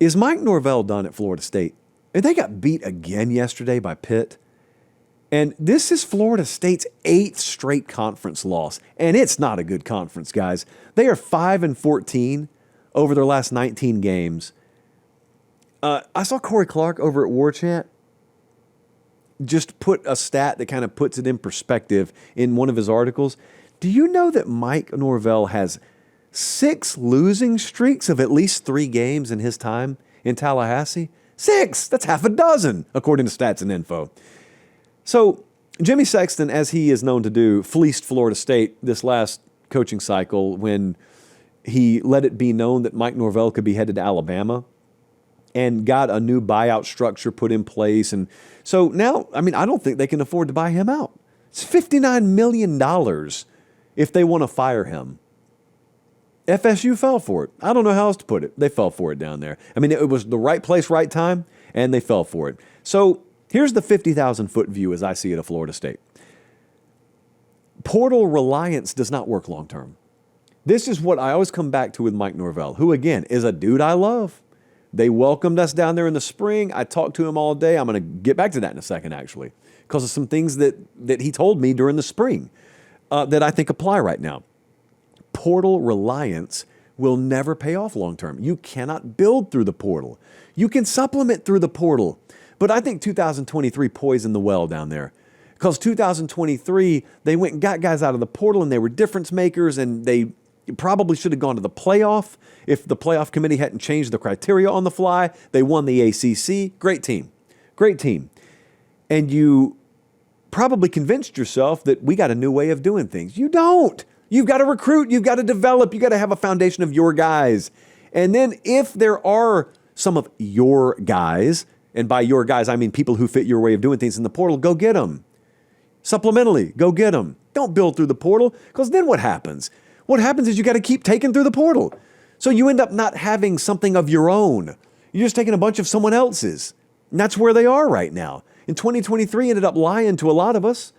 Is Mike Norvell done at Florida State? And they got beat again yesterday by Pitt. And this is Florida State's 8th straight conference loss. And it's not a good conference, guys. They are 5-14 over their last 19 games. I saw Corey Clark over at War Chant just put a stat that kind of puts it in perspective in one of his articles. Do you know that Mike Norvell has 6 losing streaks of at least 3 games in his time in Tallahassee? 6! That's half a dozen, according to Stats and Info. So Jimmy Sexton, as he is known to do, fleeced Florida State this last coaching cycle when he let it be known that Mike Norvell could be headed to Alabama and got a new buyout structure put in place. And so now, I don't think they can afford to buy him out. It's $59 million if they want to fire him. FSU fell for it. I don't know how else to put it. They fell for it down there. It was the right place, right time, and they fell for it. So here's the 50,000-foot view as I see it of Florida State. Portal reliance does not work long-term. This is what I always come back to with Mike Norvell, who, again, is a dude I love. They welcomed us down there in the spring. I talked to him all day. I'm going to get back to that in a second, actually, because of some things that he told me during the spring that I think apply right now. Portal reliance will never pay off long-term. You cannot build through the portal. You can supplement through the portal. But I think 2023 poisoned the well down there. Because 2023, they went and got guys out of the portal, and they were difference makers, and they probably should have gone to the playoff if the playoff committee hadn't changed the criteria on the fly. They won the ACC. Great team. Great team. And you probably convinced yourself that we got a new way of doing things. You don't. You've got to recruit. You've got to develop. You've got to have a foundation of your guys. And then if there are some of your guys, and by your guys, I mean people who fit your way of doing things in the portal, go get them. Supplementally, go get them. Don't build through the portal, because then what happens? What happens is you got to keep taking through the portal. So you end up not having something of your own. You're just taking a bunch of someone else's. And that's where they are right now. In 2023, ended up lying to a lot of us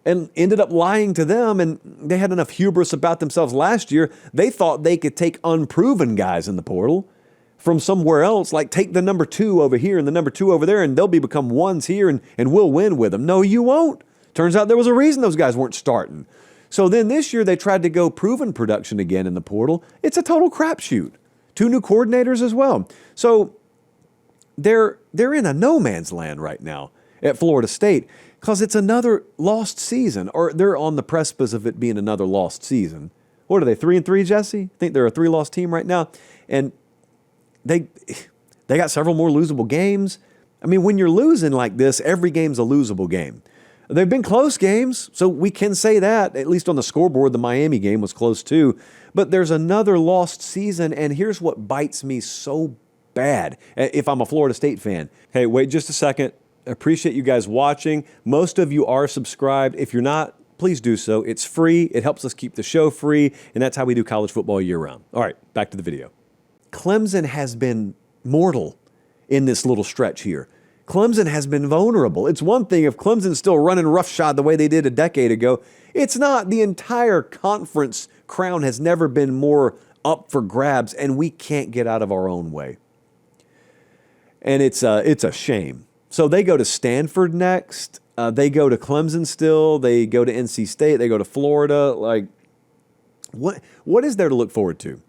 and ended up lying to them. And they had enough hubris about themselves last year. They thought they could take unproven guys in the portal from somewhere else, like take the number 2 over here and the number 2 over there, and they'll become ones here and we'll win with them. No, you won't. Turns out there was a reason those guys weren't starting. So then this year they tried to go proven production again in the portal. It's a total crapshoot. 2 new coordinators as well. So they're in a no man's land right now at Florida State because it's another lost season, or they're on the precipice of it being another lost season. What are they, 3-3, Jesse? I think they're a 3-loss team right now. And they got several more losable games. When you're losing like this, every game's a losable game. They've been close games, so we can say that. At least on the scoreboard, the Miami game was close too. But there's another lost season, and here's what bites me so bad if I'm a Florida State fan. Hey, wait just a second. I appreciate you guys watching. Most of you are subscribed. If you're not, please do so. It's free. It helps us keep the show free, and that's how we do college football year-round. All right, back to the video. Clemson has been mortal in this little stretch here. Clemson has been vulnerable. It's one thing if Clemson's still running roughshod the way they did a decade ago. It's not. The entire conference crown has never been more up for grabs, and we can't get out of our own way. And it's a shame. So they go to Stanford next. They go to Clemson still. They go to NC State. They go to Florida. Like, what is there to look forward to?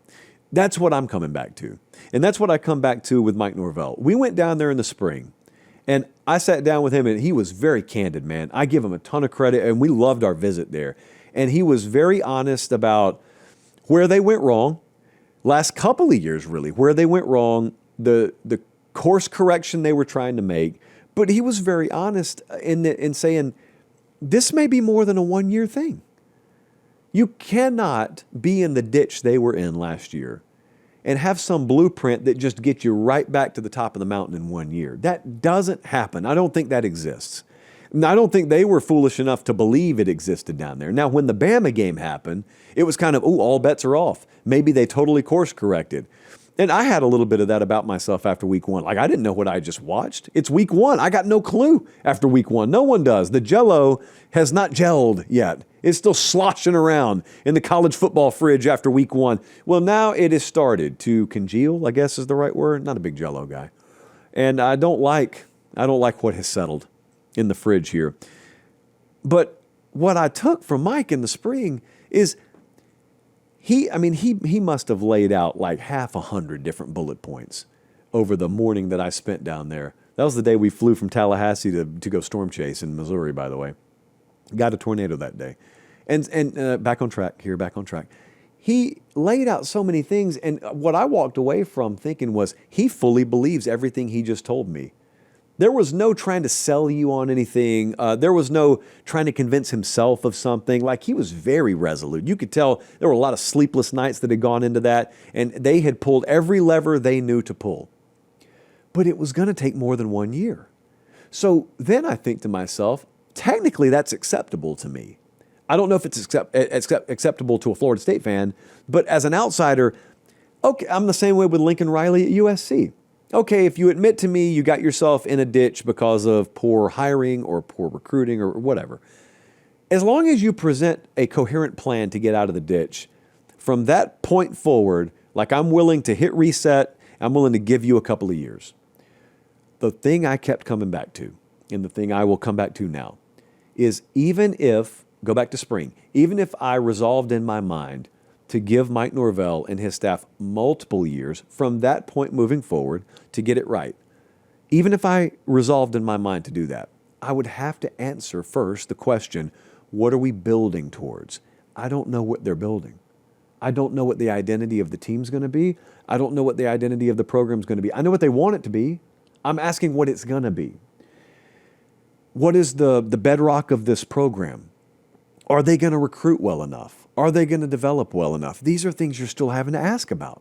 That's what I'm coming back to. And that's what I come back to with Mike Norvell. We went down there in the spring. And I sat down with him, and he was very candid, man. I give him a ton of credit, and we loved our visit there. And he was very honest about where they went wrong, last couple of years, really, where they went wrong, the course correction they were trying to make. But he was very honest in saying, this may be more than a one-year thing. You cannot be in the ditch they were in last year and have some blueprint that just gets you right back to the top of the mountain in 1 year. That doesn't happen. I don't think that exists. And I don't think they were foolish enough to believe it existed down there. Now, when the Bama game happened, it was kind of, all bets are off. Maybe they totally course corrected. And I had a little bit of that about myself after week one. Like, I didn't know what I just watched. It's week one. I got no clue after week one. No one does. The Jell-O has not gelled yet. It's still sloshing around in the college football fridge after week one. Well, now it has started to congeal, I guess is the right word. Not a big Jell-O guy. And I don't like what has settled in the fridge here. But what I took from Mike in the spring is he must have laid out like 100 different bullet points over the morning that I spent down there. That was the day we flew from Tallahassee to go storm chase in Missouri, by the way. Got a tornado that day. And back on track. He laid out so many things, and what I walked away from thinking was he fully believes everything he just told me. There was no trying to sell you on anything. There was no trying to convince himself of something. Like, he was very resolute. You could tell there were a lot of sleepless nights that had gone into that, and they had pulled every lever they knew to pull. But it was going to take more than 1 year. So then I think to myself, technically that's acceptable to me. I don't know if it's acceptable to a Florida State fan, but as an outsider, okay, I'm the same way with Lincoln Riley at USC. Okay, if you admit to me you got yourself in a ditch because of poor hiring or poor recruiting or whatever, as long as you present a coherent plan to get out of the ditch, from that point forward, like, I'm willing to hit reset, I'm willing to give you a couple of years. The thing I kept coming back to, and the thing I will come back to now, is even if, go back to spring, even if I resolved in my mind to give Mike Norvell and his staff multiple years from that point moving forward to get it right, even if I resolved in my mind to do that, I would have to answer first the question, what are we building towards? I don't know what they're building. I don't know what the identity of the team's going to be. I don't know what the identity of the program's going to be. I know what they want it to be. I'm asking what it's going to be. What is the bedrock of this program? Are they going to recruit well enough? Are they going to develop well enough? These are things you're still having to ask about.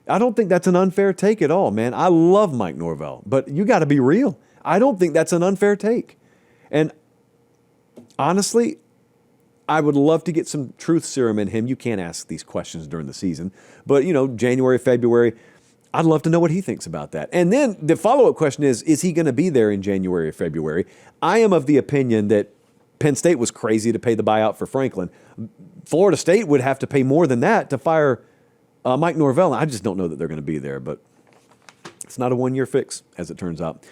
I don't think that's an unfair take at all, man. I love Mike Norvell, but you got to be real. I don't think that's an unfair take. And honestly, I would love to get some truth serum in him. You can't ask these questions during the season, but January, February, I'd love to know what he thinks about that. And then the follow-up question is he going to be there in January or February? I am of the opinion that Penn State was crazy to pay the buyout for Franklin. Florida State would have to pay more than that to fire Mike Norvell. I just don't know that they're going to be there, but it's not a one-year fix, as it turns out.